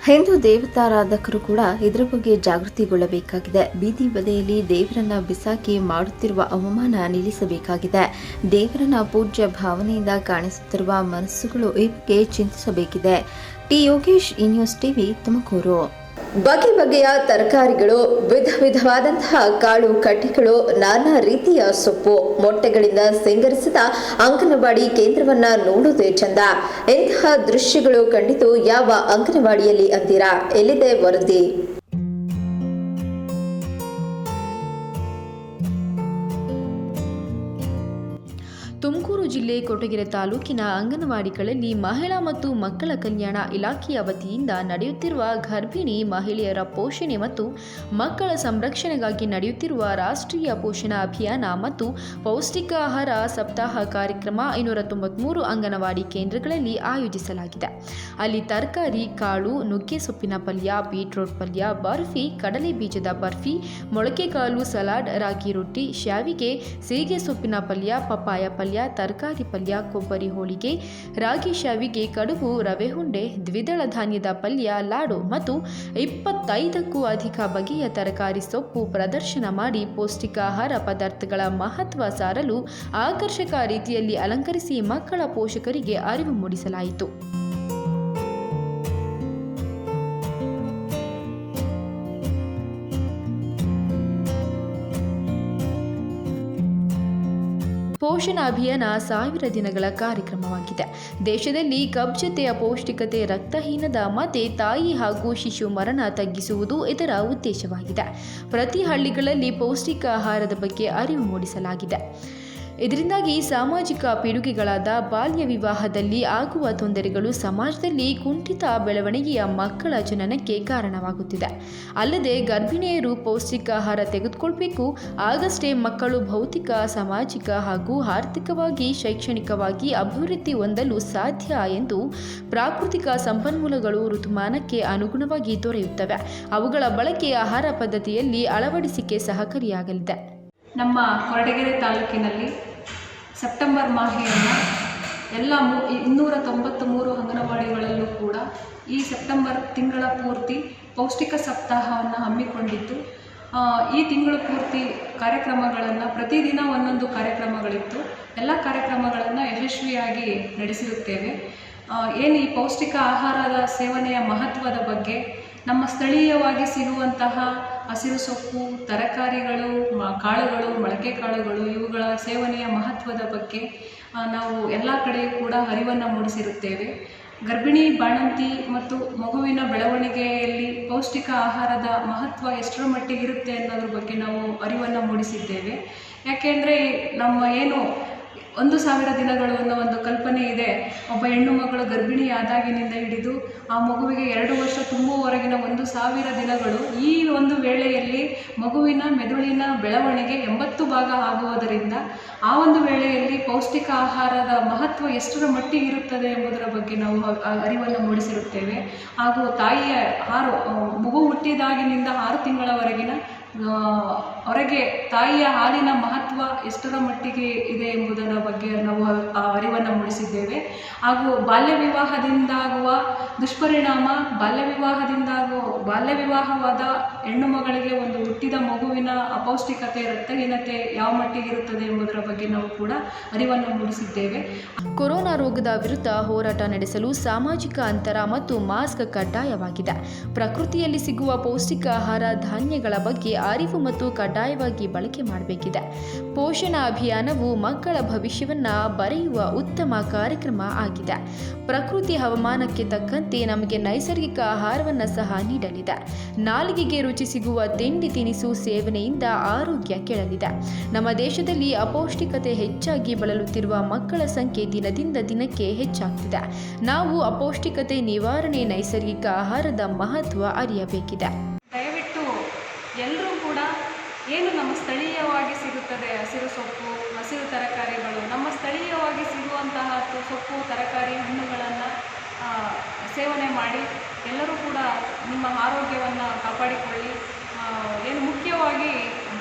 ಹಿಂದೂ ದೇವತಾರಾಧಕರು ಕೂಡ ಇದರ ಬಗ್ಗೆ ಜಾಗೃತಿಗೊಳ್ಳಬೇಕಾಗಿದೆ. ಬೀದಿ ಬದಿಯಲ್ಲಿ ದೇವರನ್ನ ಬಿಸಾಕಿ ಮಾಡುತ್ತಿರುವ ಅವಮಾನ ನಿಲ್ಲಿಸಬೇಕಾಗಿದೆ. ದೇವರನ್ನ ಪೂಜ್ಯ ಭಾವನೆಯಿಂದ ಕಾಣಿಸುತ್ತಿರುವ ಮನಸ್ಸುಗಳು ಈ ಬಗ್ಗೆ ಚಿಂತಿಸಬೇಕಿದೆ. ಟಿ ಯೋಗೇಶ್, ಈ ನ್ಯೂಸ್ ಟಿವಿ, ತುಮಕೂರು. ಬಗೆ ಬಗೆಯ ತರಕಾರಿಗಳು, ವಿಧವಾದಂತಹ ಕಾಳು ಕಡ್ಡಿಗಳು, ನಾನಾ ರೀತಿಯ ಸೊಪ್ಪು, ಮೊಟ್ಟೆಗಳಿಂದ ಸಿಂಗರಿಸಿದ ಅಂಗನವಾಡಿ ಕೇಂದ್ರವನ್ನ ನೋಡುವುದೇ ಚಂದ. ಇಂತಹ ದೃಶ್ಯಗಳು ಕಂಡಿತು ಯಾವ ಅಂಗನವಾಡಿಯಲ್ಲಿ ಅಂತೀರಾ? ಎಲ್ಲಿದೆ ವರದಿ? ತುಮಕೂರು ಜಿಲ್ಲೆ ಕೊಟಗೆರೆ ತಾಲೂಕಿನ ಅಂಗನವಾಡಿಗಳಲ್ಲಿ ಮಹಿಳಾ ಮತ್ತು ಮಕ್ಕಳ ಕಲ್ಯಾಣ ಇಲಾಖೆಯ ವತಿಯಿಂದ ನಡೆಯುತ್ತಿರುವ ಗರ್ಭಿಣಿ ಮಹಿಳೆಯರ ಪೋಷಣೆ ಮತ್ತು ಮಕ್ಕಳ ಸಂರಕ್ಷಣೆಗಾಗಿ ನಡೆಯುತ್ತಿರುವ ರಾಷ್ಟ್ರೀಯ ಪೋಷಣಾ ಅಭಿಯಾನ ಮತ್ತು ಪೌಷ್ಟಿಕ ಆಹಾರ ಸಪ್ತಾಹ ಕಾರ್ಯಕ್ರಮ 593 ಅಂಗನವಾಡಿ ಕೇಂದ್ರಗಳಲ್ಲಿ ಆಯೋಜಿಸಲಾಗಿದೆ. ಅಲ್ಲಿ ತರಕಾರಿ, ಕಾಳು, ನುಗ್ಗೆ ಸೊಪ್ಪಿನ ಪಲ್ಯ, ಬೀಟ್ರೋಟ್ ಪಲ್ಯ, ಬರ್ಫಿ, ಕಡಲೆ ಬೀಜದ ಬರ್ಫಿ, ಮೊಳಕೆಕಾಳು ಸಲಾಡ್, ರಾಗಿ ರೊಟ್ಟಿ, ಶಾವಿಗೆ, ಸೀಗೆ ಸೊಪ್ಪಿನ ಪಲ್ಯ, ಪಪ್ಪಾಯ ಪಲ್ಯ, ತರಕಾರಿ ಪಲ್ಯ, ಕೊಬ್ಬರಿ ಹೋಳಿಗೆ, ರಾಗಿ ಶಾವಿಗೆ, ಕಡುಬು, ರವೆ ಉಂಡೆ, ದ್ವಿದಳ ಧಾನ್ಯದ ಪಲ್ಯ, ಲಾಡು ಮತ್ತು 25ಕ್ಕೂ ಅಧಿಕ ಬಗೆಯ ತರಕಾರಿ ಸೊಪ್ಪು ಪ್ರದರ್ಶನ ಮಾಡಿ ಪೌಷ್ಟಿಕ ಆಹಾರ ಪದಾರ್ಥಗಳ ಮಹತ್ವ ಸಾರಲು ಆಕರ್ಷಕ ರೀತಿಯಲ್ಲಿ ಅಲಂಕರಿಸಿ ಮಕ್ಕಳ ಪೋಷಕರಿಗೆ ಅರಿವು ಮೂಡಿಸಲಾಯಿತು. ಪೋಷಣಾ ಅಭಿಯಾನ 1000 ದಿನಗಳ ಕಾರ್ಯಕ್ರಮವಾಗಿದೆ. ದೇಶದಲ್ಲಿ ಕಬ್ಜತೆಯ ಪೌಷ್ಟಿಕತೆ, ರಕ್ತಹೀನದ ಮತ್ತೆ ತಾಯಿ ಹಾಗೂ ಶಿಶು ಮರಣ ತಗ್ಗಿಸುವುದು ಇದರ ಉದ್ದೇಶವಾಗಿದೆ. ಪ್ರತಿ ಹಳ್ಳಿಗಳಲ್ಲಿ ಪೌಷ್ಟಿಕ ಆಹಾರದ ಬಗ್ಗೆ ಅರಿವು ಮೂಡಿಸಲಾಗಿದೆ. ಇದರಿಂದಾಗಿ ಸಾಮಾಜಿಕ ಪಿಡುಗುಗಳಾದ ಬಾಲ್ಯ ವಿವಾಹದಲ್ಲಿ ಆಗುವ ತೊಂದರೆಗಳು, ಸಮಾಜದಲ್ಲಿ ಕುಂಠಿತ ಬೆಳವಣಿಗೆಯ ಮಕ್ಕಳ ಜನನಕ್ಕೆ ಕಾರಣವಾಗುತ್ತಿದೆ. ಅಲ್ಲದೆ ಗರ್ಭಿಣಿಯರು ಪೌಷ್ಟಿಕ ಆಹಾರ ತೆಗೆದುಕೊಳ್ಳಬೇಕು. ಆಗಷ್ಟೇ ಮಕ್ಕಳು ಭೌತಿಕ, ಸಾಮಾಜಿಕ ಹಾಗೂ ಆರ್ಥಿಕವಾಗಿ, ಶೈಕ್ಷಣಿಕವಾಗಿ ಅಭಿವೃದ್ಧಿ ಹೊಂದಲು ಸಾಧ್ಯ ಎಂದು ಪ್ರಾಕೃತಿಕ ಸಂಪನ್ಮೂಲಗಳು ಋತುಮಾನಕ್ಕೆ ಅನುಗುಣವಾಗಿ ದೊರೆಯುತ್ತವೆ. ಅವುಗಳ ಬಳಕೆ ಆಹಾರ ಪದ್ಧತಿಯಲ್ಲಿ ಅಳವಡಿಸಿಕೆ ಸಹಕಾರಿಯಾಗಲಿದೆ. ನಮ್ಮ ಕೊರಟಗೆರೆ ತಾಲೂಕಿನಲ್ಲಿ ಸೆಪ್ಟೆಂಬರ್ ಮಾಹೆಯನ್ನು ಎಲ್ಲ 293 ಅಂಗನವಾಡಿಗಳಲ್ಲೂ ಕೂಡ ಈ ಸೆಪ್ಟೆಂಬರ್ ತಿಂಗಳ ಪೂರ್ತಿ ಪೌಷ್ಟಿಕ ಸಪ್ತಾಹವನ್ನು ಹಮ್ಮಿಕೊಂಡಿದ್ದು, ಈ ತಿಂಗಳು ಪೂರ್ತಿ ಕಾರ್ಯಕ್ರಮಗಳನ್ನು ಪ್ರತಿದಿನ ಒಂದೊಂದು ಕಾರ್ಯಕ್ರಮಗಳಿತ್ತು. ಎಲ್ಲ ಕಾರ್ಯಕ್ರಮಗಳನ್ನು ಯಶಸ್ವಿಯಾಗಿ ನಡೆಸಿರುತ್ತೇವೆ. ಏನು ಈ ಪೌಷ್ಟಿಕ ಆಹಾರದ ಸೇವನೆಯ ಮಹತ್ವದ ಬಗ್ಗೆ, ನಮ್ಮ ಸ್ಥಳೀಯವಾಗಿ ಸಿಗುವಂತಹ ಹಸಿರು ಸೊಪ್ಪು, ತರಕಾರಿಗಳು, ಕಾಳುಗಳು, ಮೊಳಕೆ ಕಾಳುಗಳು ಇವುಗಳ ಸೇವನೆಯ ಮಹತ್ವದ ಬಗ್ಗೆ ನಾವು ಎಲ್ಲ ಕಡೆಯೂ ಕೂಡ ಅರಿವನ್ನು ಮೂಡಿಸಿರುತ್ತೇವೆ. ಗರ್ಭಿಣಿ, ಬಾಣಂತಿ ಮತ್ತು ಮಗುವಿನ ಬೆಳವಣಿಗೆಯಲ್ಲಿ ಪೌಷ್ಟಿಕ ಆಹಾರದ ಮಹತ್ವ ಎಷ್ಟರ ಮಟ್ಟಿಗಿರುತ್ತೆ ಅನ್ನೋದ್ರ ಬಗ್ಗೆ ನಾವು ಅರಿವನ್ನು ಮೂಡಿಸಿದ್ದೇವೆ. ಯಾಕೆಂದರೆ ನಮ್ಮ ಏನು 1000 ದಿನಗಳು ಅನ್ನೋ ಒಂದು ಕಲ್ಪನೆ ಇದೆ. ಒಬ್ಬ ಹೆಣ್ಣು ಮಗಳು ಗರ್ಭಿಣಿಯಾದಾಗಿನಿಂದ ಹಿಡಿದು ಆ ಮಗುವಿಗೆ 2 ವರ್ಷ ತುಂಬುವವರೆಗಿನ 1000 ದಿನಗಳು, ಈ ಒಂದು ವೇಳೆಯಲ್ಲಿ ಮಗುವಿನ ಮೆದುಳಿನ ಬೆಳವಣಿಗೆ 80 ಭಾಗ ಆಗುವುದರಿಂದ ಆ ಒಂದು ವೇಳೆಯಲ್ಲಿ ಪೌಷ್ಟಿಕ ಆಹಾರದ ಮಹತ್ವ ಎಷ್ಟರ ಮಟ್ಟಿಗಿರುತ್ತದೆ ಎಂಬುದರ ಬಗ್ಗೆ ನಾವು ಅರಿವನ್ನು ಮೂಡಿಸಿರುತ್ತೇವೆ. ಹಾಗೂ ತಾಯಿಯ ಮಗು ಹುಟ್ಟಿದಾಗಿನಿಂದ 6 ತಿಂಗಳವರೆಗಿನ ಹೊರಗೆ ತಾಯಿಯ ಹಾಲಿನ ಮಹತ್ವ ಎಷ್ಟರ ಮಟ್ಟಿಗೆ ಇದೆ ಎಂಬುದರ ಬಗ್ಗೆ ನಾವು ಅರಿವನ್ನು ಮೂಡಿಸಿದ್ದೇವೆ. ಹಾಗೂ ಬಾಲ್ಯ ವಿವಾಹದಿಂದಾಗುವ ದುಷ್ಪರಿಣಾಮ, ಬಾಲ್ಯ ವಿವಾಹವಾದ ಹೆಣ್ಣು ಮಗಳಿಗೆ ಒಂದು ಹುಟ್ಟಿದ ಮಗುವಿನ ಅಪೌಷ್ಟಿಕತೆ, ರಕ್ತಹೀನತೆ ಯಾವ ಮಟ್ಟಿಗಿರುತ್ತದೆ ಎಂಬುದರ ಬಗ್ಗೆ ನಾವು ಕೂಡ ಅರಿವನ್ನು ಮೂಡಿಸಿದ್ದೇವೆ. ಕೊರೋನಾ ರೋಗದ ವಿರುದ್ಧ ಹೋರಾಟ ನಡೆಸಲು ಸಾಮಾಜಿಕ ಅಂತರ ಮತ್ತು ಮಾಸ್ಕ್ ಕಡ್ಡಾಯವಾಗಿದೆ. ಪ್ರಕೃತಿಯಲ್ಲಿ ಸಿಗುವ ಪೌಷ್ಟಿಕ ಆಹಾರ ಧಾನ್ಯಗಳ ಬಗ್ಗೆ ಅರಿವು ಮತ್ತು ಕಡ್ಡಾಯವಾಗಿ ಬಳಕೆ ಮಾಡಬೇಕಿದೆ. ಪೋಷಣಾ ಅಭಿಯಾನವು ಮಕ್ಕಳ ಭವಿಷ್ಯವನ್ನು ಬರೆಯುವ ಉತ್ತಮ ಕಾರ್ಯಕ್ರಮ ಆಗಿದೆ. ಪ್ರಕೃತಿ ಹವಾಮಾನಕ್ಕೆ ತಕ್ಕಂತೆ ನಮಗೆ ನೈಸರ್ಗಿಕ ಆಹಾರವನ್ನು ಸಹ ನೀಡಲಿದೆ. ನಾಲಿಗೆಗೆ ರುಚಿ ಸಿಗುವ ತಿಂಡಿ ತಿನಿಸು ಸೇವನೆಯಿಂದ ಆರೋಗ್ಯ ಕೆಡಲಿದೆ. ನಮ್ಮ ದೇಶದಲ್ಲಿ ಅಪೌಷ್ಟಿಕತೆ ಹೆಚ್ಚಾಗಿ ಬಳಲುತ್ತಿರುವ ಮಕ್ಕಳ ಸಂಖ್ಯೆ ದಿನದಿಂದ ದಿನಕ್ಕೆ ಹೆಚ್ಚಾಗ್ತಿದೆ. ನಾವು ಅಪೌಷ್ಟಿಕತೆ ನಿವಾರಣೆ, ನೈಸರ್ಗಿಕ ಆಹಾರದ ಮಹತ್ವ ಅರಿಯಬೇಕಿದೆ. ದಯವಿಟ್ಟು ಎಲ್ಲರೂ ಕೂಡ ಏನು ನಮ್ಮ ಸ್ಥಳೀಯವಾಗಿ ಸಿಗುತ್ತದೆ, ಹಸಿರು ಸೊಪ್ಪು, ಹಸಿರು ತರಕಾರಿಗಳು, ನಮ್ಮ ಸ್ಥಳೀಯವಾಗಿ ಸಿಗುವಂತಹ ಸೊಪ್ಪು, ತರಕಾರಿ, ಹಣ್ಣುಗಳನ್ನು ಸೇವನೆ ಮಾಡಿ ಎಲ್ಲರೂ ಕೂಡ ನಿಮ್ಮ ಆರೋಗ್ಯವನ್ನು ಕಾಪಾಡಿಕೊಳ್ಳಿ. ಏನು ಮುಖ್ಯವಾಗಿ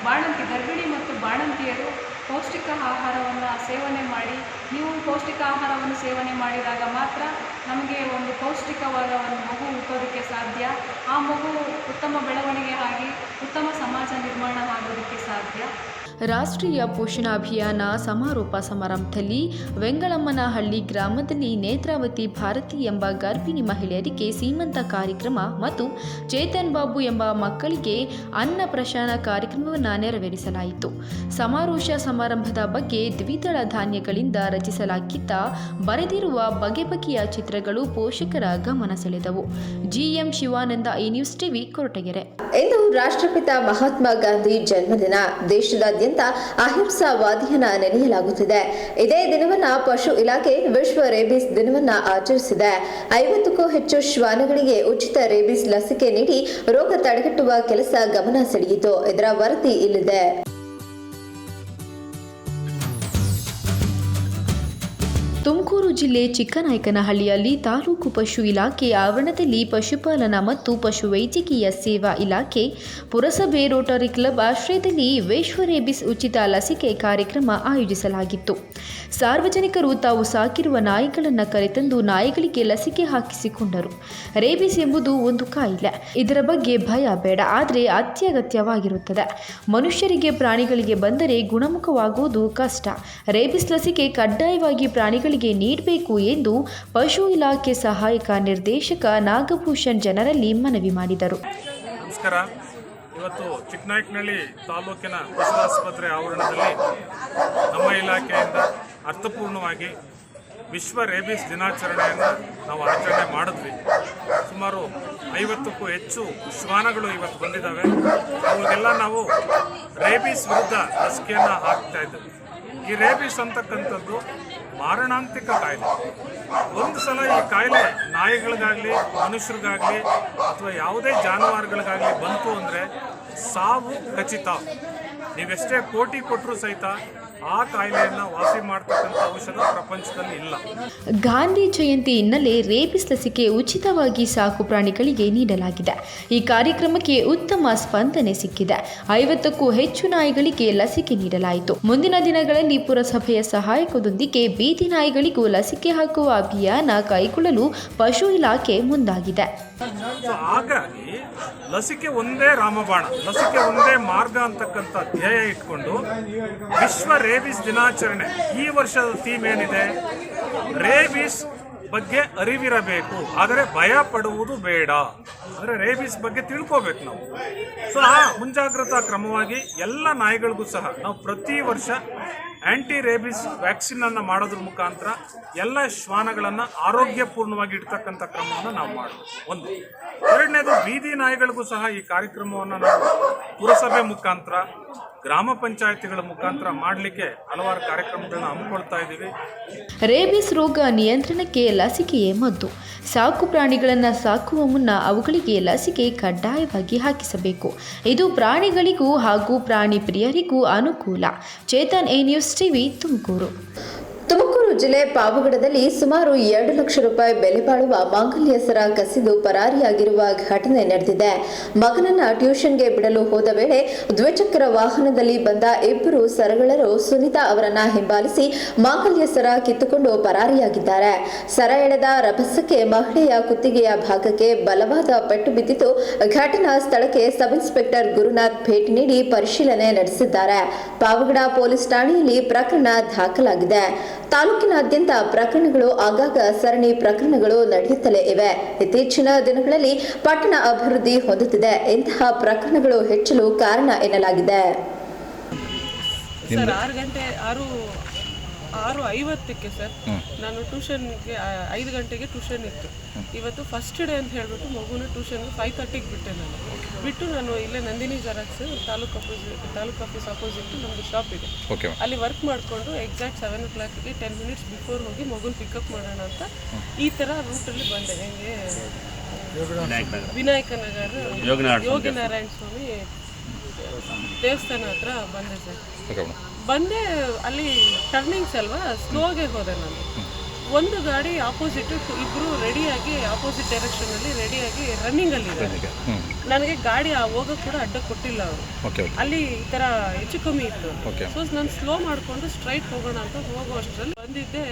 ಗರ್ಭಿಣಿ ಮತ್ತು ಬಾಣಂತಿಯರು ಪೌಷ್ಟಿಕ ಆಹಾರವನ್ನು ಸೇವನೆ ಮಾಡಿ. ನೀವು ಪೌಷ್ಟಿಕ ಆಹಾರವನ್ನು ಸೇವನೆ ಮಾಡಿದಾಗ ಮಾತ್ರ ನಮಗೆ ಒಂದು ಪೌಷ್ಟಿಕವಾದ ಒಂದು ಮಗು ಹುಟ್ಟೋದಕ್ಕೆ ಸಾಧ್ಯ. ಆ ಮಗು ಉತ್ತಮ ಬೆಳವಣಿಗೆ ಆಗಿ ಉತ್ತಮ ಸಮಾಜ ನಿರ್ಮಾಣ ಆಗೋದಕ್ಕೆ ಸಾಧ್ಯ. ರಾಷ್ಟ್ರೀಯ ಪೋಷಣಾ ಅಭಿಯಾನ ಸಮಾರೋಪ ಸಮಾರಂಭದಲ್ಲಿ ವೆಂಗಳಮ್ಮನಹಳ್ಳಿ ಗ್ರಾಮದಲ್ಲಿ ನೇತ್ರಾವತಿ ಭಾರತಿ ಎಂಬ ಗರ್ಭಿಣಿ ಮಹಿಳೆಯರಿಗೆ ಸೀಮಂತ ಕಾರ್ಯಕ್ರಮ ಮತ್ತು ಚೇತನ್ ಬಾಬು ಎಂಬ ಮಕ್ಕಳಿಗೆ ಅನ್ನಪ್ರಶಾನ ಕಾರ್ಯಕ್ರಮವನ್ನು ನೆರವೇರಿಸಲಾಯಿತು. ಸಮಾರೋಪ ಸಮಾರಂಭದ ಬಗ್ಗೆ ದ್ವಿದಳ ಧಾನ್ಯಗಳಿಂದ ರಚಿಸಲಾಗಿದ್ದ ಬರೆದಿರುವ ಬಗೆ ಬಗೆಯ ಚಿತ್ರಗಳು ಪೋಷಕರ ಗಮನ ಸೆಳೆದವು. ಜಿಎಂ ಶಿವಾನಂದ, ಈ ನ್ಯೂಸ್ ಟಿವಿ, ಕೊರಟಗೆರೆ. ಇಂದು ರಾಷ್ಟ್ರಪಿತ ಮಹಾತ್ಮ ಗಾಂಧಿ ಜನ್ಮದಿನ. ದೇಶದಾದ್ಯಂತ ಅಹಿಂಸಾವಾದಿಯನ್ನ ನೆನೆಯಲಾಗುತ್ತಿದೆ. ಇದೇ ದಿನವನ್ನ ಪಶು ಇಲಾಖೆ ವಿಶ್ವ ರೇಬಿಸ್ ದಿನವನ್ನ ಆಚರಿಸಿದೆ. 50ಕ್ಕೂ ಹೆಚ್ಚು ಶ್ವಾನಗಳಿಗೆ ಉಚಿತ ರೇಬಿಸ್ ಲಸಿಕೆ ನೀಡಿ ರೋಗ ತಡೆಗಟ್ಟುವ ಕೆಲಸ ಗಮನ ಸೆಳೆಯಿತು. ಇದರ ವರದಿ ಇಲ್ಲಿದೆ. ತುಮಕೂರು ಜಿಲ್ಲೆ ಚಿಕ್ಕನಾಯಕನಹಳ್ಳಿಯಲ್ಲಿ ತಾಲೂಕು ಪಶು ಇಲಾಖೆ ಆವರಣದಲ್ಲಿ ಪಶುಪಾಲನಾ ಮತ್ತು ಪಶುವೈದ್ಯಕೀಯ ಸೇವಾ ಇಲಾಖೆ, ಪುರಸಭೆ, ರೋಟರಿ ಕ್ಲಬ್ ಆಶ್ರಯದಲ್ಲಿ ವಿಶ್ವ ರೇಬಿಸ್ ಉಚಿತ ಲಸಿಕೆ ಕಾರ್ಯಕ್ರಮ ಆಯೋಜಿಸಲಾಗಿತ್ತು. ಸಾರ್ವಜನಿಕರು ತಾವು ಸಾಕಿರುವ ನಾಯಿಗಳನ್ನು ಕರೆತಂದು ನಾಯಿಗಳಿಗೆ ಲಸಿಕೆ ಹಾಕಿಸಿಕೊಂಡರು. ರೇಬಿಸ್ ಎಂಬುದು ಒಂದು ಕಾಯಿಲೆ. ಇದರ ಬಗ್ಗೆ ಭಯ ಬೇಡ, ಆದರೆ ಅತ್ಯಗತ್ಯವಾಗಿರುತ್ತದೆ. ಮನುಷ್ಯರಿಗೆ, ಪ್ರಾಣಿಗಳಿಗೆ ಬಂದರೆ ಗುಣಮುಖವಾಗುವುದು ಕಷ್ಟ. ರೇಬಿಸ್ ಲಸಿಕೆ ಕಡ್ಡಾಯವಾಗಿ ಪ್ರಾಣಿಗಳಿಗೆ ನೀಡಬೇಕು ಎಂದು ಪಶು ಇಲಾಖೆ ಸಹಾಯಕ ನಿರ್ದೇಶಕ ನಾಗಭೂಷಣ್ ಜನರಲ್ಲಿ ಮನವಿ ಮಾಡಿದರು. ನಮಸ್ಕಾರ. ಇವತ್ತು ಚಿಕ್ಕನಾಯಕನಹಳ್ಳಿ ತಾಲೂಕಿನ ಪಶು ಆಸ್ಪತ್ರೆ ಆವರಣದಲ್ಲಿ ನಮ್ಮ ಇಲಾಖೆಯಿಂದ ಅರ್ಥಪೂರ್ಣವಾಗಿ ವಿಶ್ವ ರೇಬಿಸ್ ದಿನಾಚರಣೆಯನ್ನು ನಾವು ಆಚರಣೆ ಮಾಡಿದ್ವಿ. ಸುಮಾರು 50ಕ್ಕೂ ಹೆಚ್ಚು ಶ್ವಾನಗಳು ಇವತ್ತು ಬಂದಿದ್ದಾವೆ. ಅವುಗಳಿಗೆಲ್ಲ ನಾವು ರೇಬಿಸ್ ವಿರುದ್ಧ ಲಸಿಕೆಯನ್ನು ಹಾಕ್ತಾ ಇದ್ದೀವಿ. ಈ ರೇಬಿಸ್ ಅಂತಕ್ಕಂಥದ್ದು ಮಾರಣಾಂತಿಕ ಕಾಯಿಲೆ. ಒಂದು ಸಲ ಈ ಕಾಯಿಲೆ ನಾಯಿಗಳಿಗಾಗಲಿ, ಮನುಷ್ಯರಿಗಾಗಲಿ ಅಥವಾ ಯಾವುದೇ ಜಾನುವಾರುಗಳಿಗಾಗಲಿ ಬಂತು ಅಂದರೆ ಸಾವು ಖಚಿತ. ನೀವೆಷ್ಟೇ ಕೋಟಿ ಕೊಟ್ಟರೂ ಸಹಿತ ಆ ಕಾಯಿಲೆಯನ್ನು ವಾಸಿ ಮಾಡ್ತಕ್ಕಂಥ ಔಷಧ ಪ್ರಪಂಚದಲ್ಲಿ ಇಲ್ಲ. ಗಾಂಧಿ ಜಯಂತಿ ಹಿನ್ನೆಲೆ ರೇಬಿಸ್ ಲಸಿಕೆ ಉಚಿತವಾಗಿ ಸಾಕು ಪ್ರಾಣಿಗಳಿಗೆ ನೀಡಲಾಗಿದೆ. ಈ ಕಾರ್ಯಕ್ರಮಕ್ಕೆ ಉತ್ತಮ ಸ್ಪಂದನೆ ಸಿಕ್ಕಿದೆ. 50ಕ್ಕೂ ಹೆಚ್ಚು ನಾಯಿಗಳಿಗೆ ಲಸಿಕೆ ನೀಡಲಾಯಿತು. ಮುಂದಿನ ದಿನಗಳಲ್ಲಿ ಪುರಸಭೆಯ ಸಹಾಯಕದೊಂದಿಗೆ ಬೀದಿ ನಾಯಿಗಳಿಗೂ ಲಸಿಕೆ ಹಾಕುವ ಅಭಿಯಾನ ಕೈಗೊಳ್ಳಲು ಪಶು ಇಲಾಖೆ ಮುಂದಾಗಿದೆ. ಹಾಗಾಗಿ ಲಸಿಕೆ ಒಂದೇ ರಾಮಬಾಣ, ಲಸಿಕೆ ಒಂದೇ ಮಾರ್ಗ ಅಂತಕ್ಕಂಥ ಧ್ಯೇಯ ಇಟ್ಕೊಂಡು ವಿಶ್ವ ರೇಬಿಸ್ ದಿನಾಚರಣೆ, ಈ ವರ್ಷದ ಥೀಮ್ ಏನಿದೆ, ರೇಬಿಸ್ ಬಗ್ಗೆ ಅರಿವಿರಬೇಕು, ಆದರೆ ಭಯ ಪಡುವುದು ಬೇಡ. ಅಂದರೆ ರೇಬಿಸ್ ಬಗ್ಗೆ ತಿಳ್ಕೋಬೇಕು ನಾವು. ಸೊ ಆ ಮುಂಜಾಗ್ರತಾ ಕ್ರಮವಾಗಿ ಎಲ್ಲ ನಾಯಿಗಳಿಗೂ ಸಹ ನಾವು ಪ್ರತಿ ವರ್ಷ ಆಂಟಿ ರೇಬಿಸ್ ವ್ಯಾಕ್ಸಿನ್ ಅನ್ನು ಮಾಡೋದ್ರ ಮುಖಾಂತರ ಎಲ್ಲ ಶ್ವಾನಗಳನ್ನು ಆರೋಗ್ಯಪೂರ್ಣವಾಗಿ ಇಡ್ತಕ್ಕಂಥ ಕ್ರಮವನ್ನು ನಾವು ಮಾಡಬೇಕು. ಒಂದು. ಎರಡನೇದು, ಬೀದಿ ನಾಯಿಗಳಿಗೂ ಸಹ ಈ ಕಾರ್ಯಕ್ರಮವನ್ನು ನಾವು ಪುರಸಭೆ ಮುಖಾಂತರ, ಗ್ರಾಮ ಪಂಚಾಯತಿಗಳ ಮುಖಾಂತರ ಮಾಡಲಿಕ್ಕೆ ಹಲವಾರು ಕಾರ್ಯಕ್ರಮಗಳನ್ನ ಹಮ್ಮಿಕೊಳ್ತಾ ಇದ್ದೀವಿ. ರೇಬಿಸ್ ರೋಗ ನಿಯಂತ್ರಣಕ್ಕೆ ಲಸಿಕೆಯೇ ಮದ್ದು. ಸಾಕು ಪ್ರಾಣಿಗಳನ್ನು ಸಾಕುವ ಮುನ್ನ ಅವುಗಳಿಗೆ ಲಸಿಕೆ ಕಡ್ಡಾಯವಾಗಿ ಹಾಕಿಸಬೇಕು. ಇದು ಪ್ರಾಣಿಗಳಿಗೂ ಹಾಗೂ ಪ್ರಾಣಿ ಪ್ರಿಯರಿಗೂ ಅನುಕೂಲ. Chetan, A news TV, Tumakuru. Tumakuru ಜಿಲ್ಲೆ ಪಾವಗಡದಲ್ಲಿ ಸುಮಾರು 2 ಲಕ್ಷ ರೂಪಾಯಿ ಬೆಲೆ ಬಾಳುವ ಮಾಂಗಲ್ಯ ಸರ ಕಸಿದು ಪರಾರಿಯಾಗಿರುವ ಘಟನೆ ನಡೆದಿದೆ. ಮಗನನ್ನ ಟ್ಯೂಷನ್ಗೆ ಬಿಡಲು ಹೋದ ವೇಳೆ ದ್ವಿಚಕ್ರ ವಾಹನದಲ್ಲಿ ಬಂದ ಇಬ್ಬರು ಸರಗಳರು ಸುನೀತಾ ಅವರನ್ನ ಹಿಂಬಾಲಿಸಿ ಮಾಂಗಲ್ಯ ಸರ ಕಿತ್ತುಕೊಂಡು ಪರಾರಿಯಾಗಿದ್ದಾರೆ. ಸರ ಎಳೆದ ರಭಸಕ್ಕೆ ಮಹಿಳೆಯ ಕುತ್ತಿಗೆಯ ಭಾಗಕ್ಕೆ ಬಲವಾದ ಪೆಟ್ಟು ಬಿದ್ದಿದ್ದು, ಘಟನಾ ಸ್ಥಳಕ್ಕೆ ಸಬ್ ಇನ್ಸ್ಪೆಕ್ಟರ್ ಗುರುನಾಥ್ ಭೇಟಿ ನೀಡಿ ಪರಿಶೀಲನೆ ನಡೆಸಿದ್ದಾರೆ. ಪಾವಗಡ ಪೊಲೀಸ್ ಠಾಣೆಯಲ್ಲಿ ಪ್ರಕರಣ ದಾಖಲಾಗಿದೆ. ತಾಲೂಕಿನಾದ್ಯಂತ ಪ್ರಕರಣಗಳು ಆಗಾಗ ಸರಣಿ ಪ್ರಕರಣಗಳು ನಡೆಯುತ್ತಲೇ ಇವೆ. ಇತ್ತೀಚಿನ ದಿನಗಳಲ್ಲಿ ಪಟ್ಟಣ ಅಭಿವೃದ್ಧಿ ಹೊಂದುತ್ತಿದೆ. ಇಂತಹ ಪ್ರಕರಣಗಳು ಹೆಚ್ಚಲು ಕಾರಣ ಎನ್ನಲಾಗಿದೆ. ಸರ್ 6:50ಕ್ಕೆ ಸರ್ ನಾನು ಟ್ಯೂಷನ್ಗೆ 5 ಗಂಟೆಗೆ ಟ್ಯೂಷನ್ ಇತ್ತು. ಇವತ್ತು ಫಸ್ಟ್ ಡೇ ಅಂತ ಹೇಳಿಬಿಟ್ಟು ಮಗುನ ಟ್ಯೂಷನ್ಗೆ 5:30ಗೆ ಬಿಟ್ಟೆ. ಬಿಟ್ಟು ನಾನು ಇಲ್ಲೇ Nandini xerox taluk office opposite ನಮ್ಮದು ಶಾಪ್ ಇದೆ, ಅಲ್ಲಿ ವರ್ಕ್ ಮಾಡಿಕೊಂಡು ಎಕ್ಸಾಕ್ಟ್ 7 o'clockಗೆ 10 minutes ಬಿಫೋರ್ ಹೋಗಿ ಮಗುನ ಪಿಕಪ್ ಮಾಡೋಣ ಅಂತ ಈ ಥರ ರೂಟಲ್ಲಿ ಬಂದೆ. ಹೆಂಗೆ ವಿನಾಯಕ ನಗರ ಯೋಗಿನಾರಾಯಣ ಸ್ವಾಮಿ ದೇವಸ್ಥಾನ ಹತ್ರ ಬಂದೆ ಸರ್. ಬಂದೆ, ಅಲ್ಲಿ ಟರ್ನಿಂಗ್ಸ್ ಅಲ್ವಾ, ಸ್ಲೋಗೆ ಹೋದೆ ನಾನು. ಒಂದು ಗಾಡಿ ಆಪೋಸಿಟ್, ಇಬ್ಬರು ರೆಡಿಯಾಗಿ ಆಪೋಸಿಟ್ ಡೈರೆಕ್ಷನಲ್ಲಿ ರೆಡಿಯಾಗಿ ರನ್ನಿಂಗಲ್ಲಿದೆ. ನನಗೆ ಗಾಡಿ ಹೋಗೋಕೆ ಕೂಡ ಅಡ್ಡ ಕೊಟ್ಟಿಲ್ಲ ಅವರು. ಅಲ್ಲಿ ಈ ಥರ ಹೆಚ್ಚು ಕಮ್ಮಿ ಇತ್ತು. ಸೊ ನಾನು ಸ್ಲೋ ಮಾಡಿಕೊಂಡು ಸ್ಟ್ರೈಟ್ ಹೋಗೋಣ ಅಂತ ಹೋಗುವಷ್ಟರಲ್ಲಿ ಬಂದಿದ್ದೆ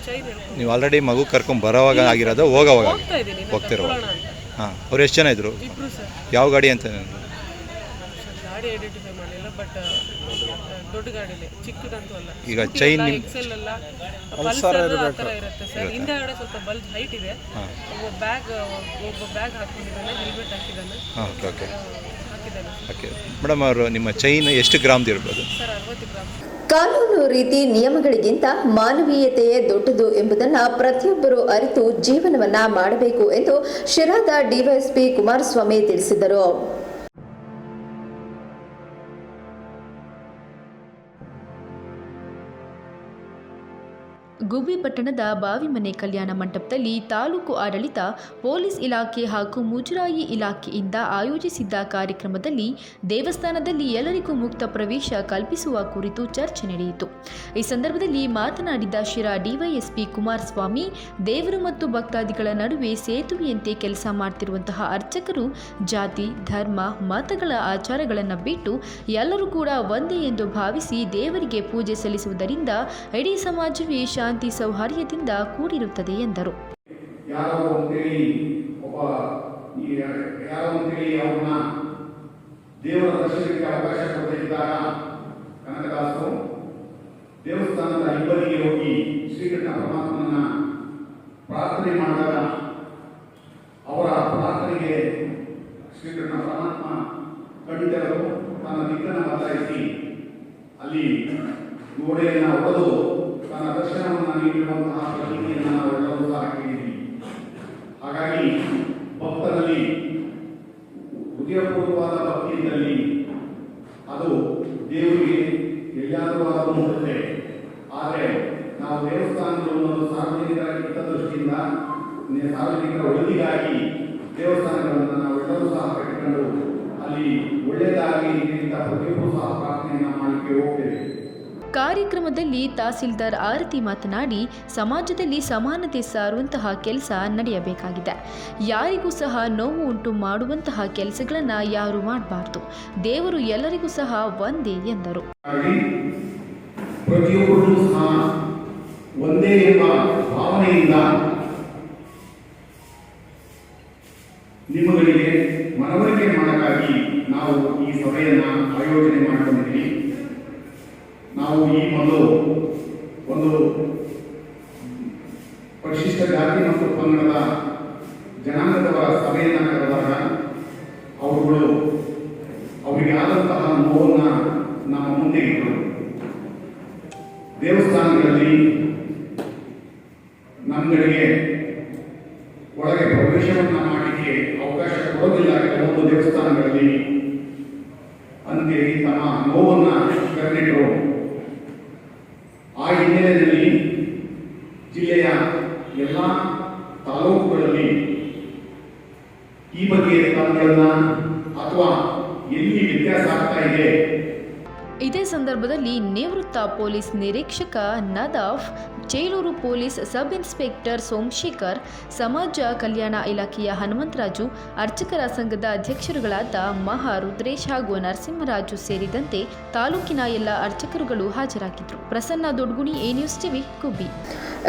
ಚೈನ್ ಹೇಳ್ಕೊಂಡು. ನೀವು ಆಲ್ರೆಡಿ ಮಗು ಕರ್ಕೊಂಡು ಬರೋವಾಗ ಆಗಿರೋದು ಹೋಗೋವಾಗ ಹೋಗ್ತಾ ಇದ್ದೀನಿ ಹಾಂ. ಅವ್ರು ಎಷ್ಟು ಜನ ಇದ್ರು? ಇಬ್ಬರು ಸರ್. ಯಾವ ಗಾಡಿ ಅಂತ? ಗಾಡಿ ಐಡೆಂಟಿಫೈ ಮಾಡಲಿಲ್ಲ, ಬಟ್ ದೊಡ್ಡ ಗಾಡಿಲೇ, ಚಿಕ್ಕದಂತೂ ಅಲ್ಲ. ಈಗ ಚೈನ್ ಎಕ್ಸೆಲ್ ಅಲ್ಲ, ಪಲ್ಸರ್ ಆ ಥರ ಇರುತ್ತೆ ಸರ್. ಹಿಂದೆಗಡೆ ಸ್ವಲ್ಪ ಬಲ್ಜ್ ಹೈಟ್ ಇದೆ. ಒಬ್ಬ ಬ್ಯಾಗ್ ಹಾಕೊಂಡಿದ್ದಾನೆ, ಹೆಲ್ಮೆಟ್ ಹಾಕಿದ್ದಾನೆ. ಓಕೆ ಮೇಡಮ್, ಅವರು ನಿಮ್ಮ ಚೈನ್ ಎಷ್ಟು ಗ್ರಾಮ್ದು ಇರ್ಬೋದು? Sir 60 gram. ಕಾನೂನು ರೀತಿ ನಿಯಮಗಳಿಗಿಂತ ಮಾನವೀಯತೆಯೇ ದೊಡ್ಡದು ಎಂಬುದನ್ನು ಪ್ರತಿಯೊಬ್ಬರೂ ಅರಿತು ಜೀವನವನ್ನ ಮಾಡಬೇಕು ಎಂದು ಶಿರಾದ ಡಿವೈಎಸ್ಪಿ ಕುಮಾರಸ್ವಾಮಿ ತಿಳಿಸಿದರು. ಗುಬ್ಬಿ ಪಟ್ಟಣದ ಬಾವಿಮನೆ ಕಲ್ಯಾಣ ಮಂಟಪದಲ್ಲಿ ತಾಲೂಕು ಆಡಳಿತ, ಪೊಲೀಸ್ ಇಲಾಖೆ ಹಾಗೂ ಮುಜರಾಯಿ ಇಲಾಖೆಯಿಂದ ಆಯೋಜಿಸಿದ್ದ ಕಾರ್ಯಕ್ರಮದಲ್ಲಿ ದೇವಸ್ಥಾನದಲ್ಲಿ ಎಲ್ಲರಿಗೂ ಮುಕ್ತ ಪ್ರವೇಶ ಕಲ್ಪಿಸುವ ಕುರಿತು ಚರ್ಚೆ ನಡೆಯಿತು. ಈ ಸಂದರ್ಭದಲ್ಲಿ ಮಾತನಾಡಿದ ಶಿರಾ ಡಿವೈಎಸ್ಪಿ ಕುಮಾರಸ್ವಾಮಿ, ದೇವರು ಮತ್ತು ಭಕ್ತಾದಿಗಳ ನಡುವೆ ಸೇತುವೆಯಂತೆ ಕೆಲಸ ಮಾಡ್ತಿರುವಂತಹ ಅರ್ಚಕರು ಜಾತಿ, ಧರ್ಮ, ಮತಗಳ ಆಚಾರಗಳನ್ನು ಬಿಟ್ಟು ಎಲ್ಲರೂ ಕೂಡ ಒಂದೇ ಎಂದು ಭಾವಿಸಿ ದೇವರಿಗೆ ಪೂಜೆ ಸಲ್ಲಿಸುವುದರಿಂದ ಇಡೀ ಸಮಾಜವೇ ಶಾಂತಿ ಸೌಹಾರ್ದದಿಂದ ಕೂಡಿರುತ್ತದೆ ಎಂದರು. ದೇವರ ದರ್ಶನಕ್ಕೆ ಅವಕಾಶ ಕೊಟ್ಟಿದ್ದಾಗ ಕನಕದಾಸರು ದೇವಸ್ಥಾನದ ಇಬ್ಬರಿಗೆ ಹೋಗಿ ಶ್ರೀಕೃಷ್ಣ ಪರಮಾತ್ಮನ ಪ್ರಾರ್ಥನೆ ಮಾಡಿದಾಗ ಅವರ ಪ್ರಾರ್ಥನೆಗೆ ಶ್ರೀಕೃಷ್ಣ ಪರಮಾತ್ಮ ಕಣ್ಣಿದರು ತನ್ನ ದಿಕ್ಕನ್ನು ಬದಲಾಯಿಸಿ ಅಲ್ಲಿ ಗೋಡೆಯನ್ನು ಹೊಡೆದು ತನ್ನ ದರ್ಶನವನ್ನು ನೀಡಿರುವಂತಹ ಪ್ರತಿಮೆಯನ್ನು ನಾವೆಲ್ಲರೂ ಸಹ ಕೇಳಿದ್ವಿ. ಹಾಗಾಗಿ ಭಕ್ತರಲ್ಲಿ ಹೃದಯಪೂರ್ವವಾದ ಭಕ್ತಿಯಿಂದಲ್ಲಿ ಅದು ದೇವರಿಗೆ ಎಲ್ಲಾದರೂ ಆದರೂ ಮುಟ್ಟುತ್ತೆ. ಆದರೆ ನಾವು ದೇವಸ್ಥಾನಗಳನ್ನು ಸಾರ್ವಜನಿಕರ ಹಿತದೃಷ್ಟಿಯಿಂದ ಸಾರ್ವಜನಿಕರ ಒಳಿತಿಗಾಗಿ ದೇವಸ್ಥಾನಗಳನ್ನು ನಾವೆಲ್ಲರೂ ಸಹ ಕಟ್ಟಿಕೊಂಡು ಅಲ್ಲಿ ಒಳ್ಳೆಯದಾಗಿ ಅಂತ ಪ್ರತಿಯೊಬ್ಬರು ಸಹ ಪ್ರಾರ್ಥನೆಯನ್ನು ಮಾಡಲಿಕ್ಕೆ ಹೋಗ್ತೇವೆ. ಕಾರ್ಯಕ್ರಮದಲ್ಲಿ ತಹಸೀಲ್ದಾರ್ ಆರತಿ ಮಾತನಾಡಿ, ಸಮಾಜದಲ್ಲಿ ಸಮಾನತೆ ಸಾರುವಂತಹ ಕೆಲಸ ನಡೆಯಬೇಕಾಗಿದೆ. ಯಾರಿಗೂ ಸಹ ನೋವು ಉಂಟು ಮಾಡುವಂತಹ ಕೆಲಸಗಳನ್ನು ಯಾರು ಮಾಡಬಾರ್ದು. ದೇವರು ಎಲ್ಲರಿಗೂ ಸಹ ಒಂದೇ ಎಂದರು. ಪ್ರತಿಯೊಬ್ಬರೂ ಸಹ ಒಂದೇ ಎಂಬ ಭಾವನೆಯಿಂದ ನಿಮ್ಮಗಳಿಗೆ ಮನವರಿಕೆ ಮಾಡಕ್ಕಾಗಿ ನಾವು ಈ ಸಭೆಯನ್ನು ಆಯೋಜನೆ ಮಾಡಿಕೊಂಡಿದ್ದೀವಿ. ನಾವು ಈ ಮೊದಲು ಒಂದು ಪರಿಶಿಷ್ಟ ಜಾತಿ ಮತ್ತು ಪಂಗಡದ ಜನಾಂಗದವರ ಸಭೆಯನ್ನು ಕರೆದಾಗ ಅವರಿಗೆ ಆದಂತಹ ನೋವನ್ನು ನಮ್ಮ ಮುಂದೆ ಇಟ್ಟರು. ದೇವಸ್ಥಾನಗಳಲ್ಲಿ ನಮ್ಮಗಳಿಗೆ ಒಳಗೆ ಪ್ರವೇಶವನ್ನು ಮಾಡಲಿಕ್ಕೆ ಅವಕಾಶ ಕೊಡೋದಿಲ್ಲ ಕೆಲವೊಂದು ದೇವಸ್ಥಾನಗಳಲ್ಲಿ ಅಂತೇಳಿ ತಮ್ಮ ನೋವನ್ನು ಕರೆದಿಟ್ಟರು. ಆ ಹಿನ್ನೆಲೆಯಲ್ಲಿ ಜಿಲ್ಲೆಯ ಎಲ್ಲ ತಾಲೂಕುಗಳಲ್ಲಿ ಈ ಬಗ್ಗೆ ಕ್ರಮಗಳನ್ನ ಅಥವಾ ಎಲ್ಲಿ ವ್ಯತ್ಯಾಸ ಆಗ್ತಾ ಇದೆ. ಇದೇ ಸಂದರ್ಭದಲ್ಲಿ ನಿವೃತ್ತ ಪೊಲೀಸ್ ನಿರೀಕ್ಷಕ Nadaf, Cheluru police sub inspector Somashekar, ಸಮಾಜ ಕಲ್ಯಾಣ ಇಲಾಖೆಯ ಹನುಮಂತರಾಜು, ಅರ್ಚಕರ ಸಂಘದ ಅಧ್ಯಕ್ಷರುಗಳಾದ ಮಹಾ ರುದ್ರೇಶ್ ಹಾಗೂ ನರಸಿಂಹರಾಜು ಸೇರಿದಂತೆ ತಾಲೂಕಿನ ಎಲ್ಲ ಅರ್ಚಕರುಗಳು ಹಾಜರಾಗಿದ್ದರು. ಪ್ರಸನ್ನ ದೊಡ್ಗುಣಿ, ಎ ನ್ಯೂಸ್ ಟಿವಿ, ಗುಬ್ಬಿ.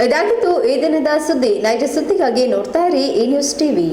ಇದಾಗಿತ್ತು ಈ ದಿನದ ಸುದ್ದಿ. ನೈಜ ಸುದ್ದಿಗಾಗಿ ನೋಡ್ತಾ ಇರಿ ಎ ನ್ಯೂಸ್ ಟಿವಿ.